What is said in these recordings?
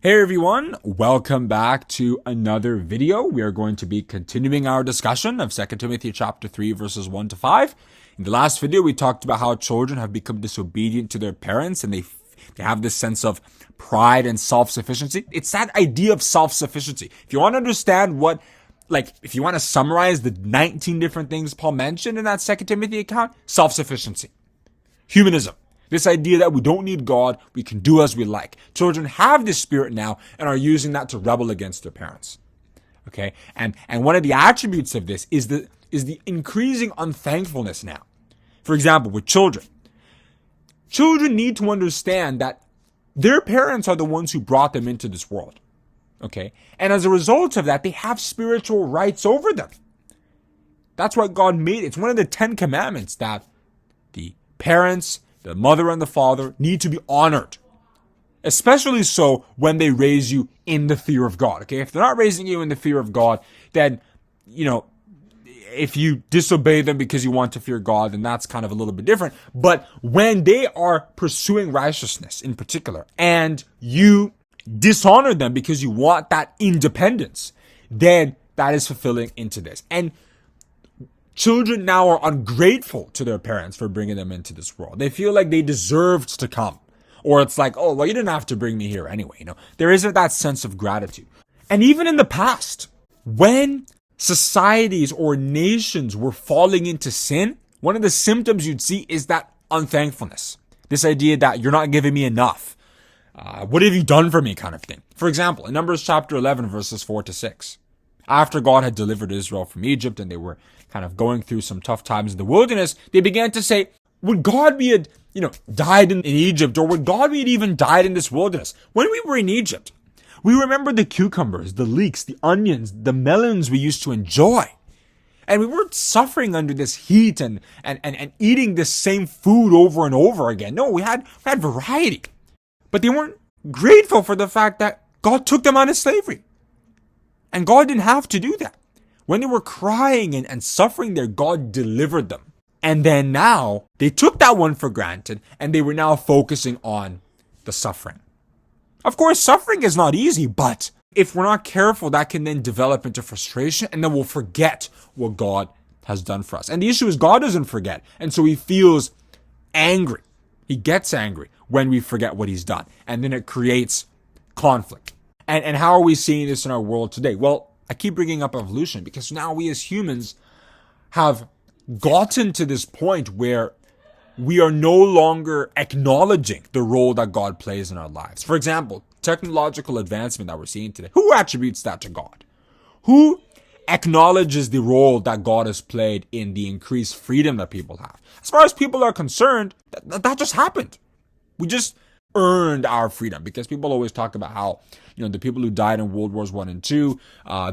Hey everyone, welcome back to another video. We are going to be continuing our discussion of 2 Timothy chapter 3 verses 1 to 5. In the last video, we talked about how children have become disobedient to their parents and they have this sense of pride and self-sufficiency. It's that idea of self-sufficiency. If you want to understand if you want to summarize the 19 different things Paul mentioned in that 2 Timothy account, self-sufficiency, humanism. This idea that we don't need God, we can do as we like. Children have this spirit now and are using that to rebel against their parents. Okay? And one of the attributes of this is the increasing unthankfulness now. For example, with children need to understand that their parents are the ones who brought them into this world. Okay? And as a result of that, they have spiritual rights over them. That's what God made. It's one of the 10 commandments that the parents, the mother and the father, need to be honored. Especially so when they raise you in the fear of God. Okay? If they're not raising you in the fear of God, then, if you disobey them because you want to fear God, then that's kind of a little bit different. But when they are pursuing righteousness in particular, and you dishonor them because you want that independence, then that is fulfilling into this. And children now are ungrateful to their parents for bringing them into this world. They feel like they deserved to come. Or it's like, oh, well, you didn't have to bring me here anyway. There isn't that sense of gratitude. And even in the past, when societies or nations were falling into sin, one of the symptoms you'd see is that unthankfulness. This idea that you're not giving me enough. What have you done for me kind of thing. For example, in Numbers chapter 11, verses 4 to 6. After God had delivered Israel from Egypt and they were kind of going through some tough times in the wilderness, they began to say, would God be had, died in Egypt, or would God be had even died in this wilderness? When we were in Egypt, we remember the cucumbers, the leeks, the onions, the melons we used to enjoy. And we weren't suffering under this heat and eating this same food over and over again. No, we had variety. But they weren't grateful for the fact that God took them out of slavery. And God didn't have to do that. When they were crying and suffering there, God delivered them. And then now, they took that one for granted, and they were now focusing on the suffering. Of course, suffering is not easy, but if we're not careful, that can then develop into frustration, and then we'll forget what God has done for us. And the issue is God doesn't forget, and so he feels angry. He gets angry when we forget what he's done, and then it creates conflict. And how are we seeing this in our world today? Well, I keep bringing up evolution because now we as humans have gotten to this point where we are no longer acknowledging the role that God plays in our lives. For example, technological advancement that we're seeing today. Who attributes that to God? Who acknowledges the role that God has played in the increased freedom that people have? As far as people are concerned, that just happened. We just earned our freedom, because people always talk about how, the people who died in World Wars I and II,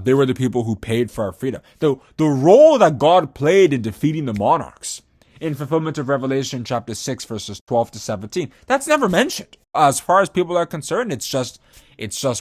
they were the people who paid for our freedom. The role that God played in defeating the monarchs in fulfillment of Revelation chapter 6, verses 12 to 17, that's never mentioned. As far as people are concerned, it's just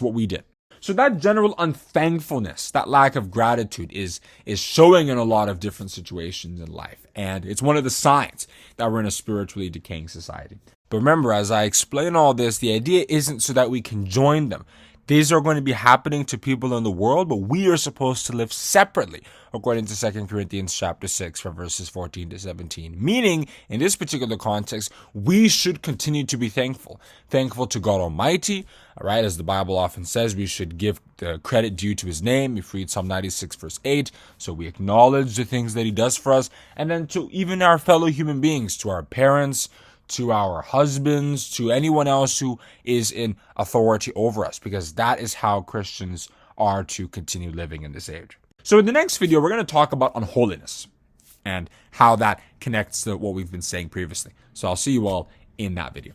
what we did. So that general unthankfulness, that lack of gratitude is showing in a lot of different situations in life. And it's one of the signs that we're in a spiritually decaying society. But remember, as I explain all this, the idea isn't so that we can join them. These are going to be happening to people in the world, but we are supposed to live separately, according to 2 Corinthians chapter 6, from verses 14 to 17. Meaning, in this particular context, we should continue to be thankful. Thankful to God Almighty, all right? As the Bible often says, we should give the credit due to his name. If we read Psalm 96, verse 8, so we acknowledge the things that he does for us, and then to even our fellow human beings, to our parents, to our husbands, to anyone else who is in authority over us, because that is how Christians are to continue living in this age. So in the next video, we're going to talk about unholiness and how that connects to what we've been saying previously. So I'll see you all in that video.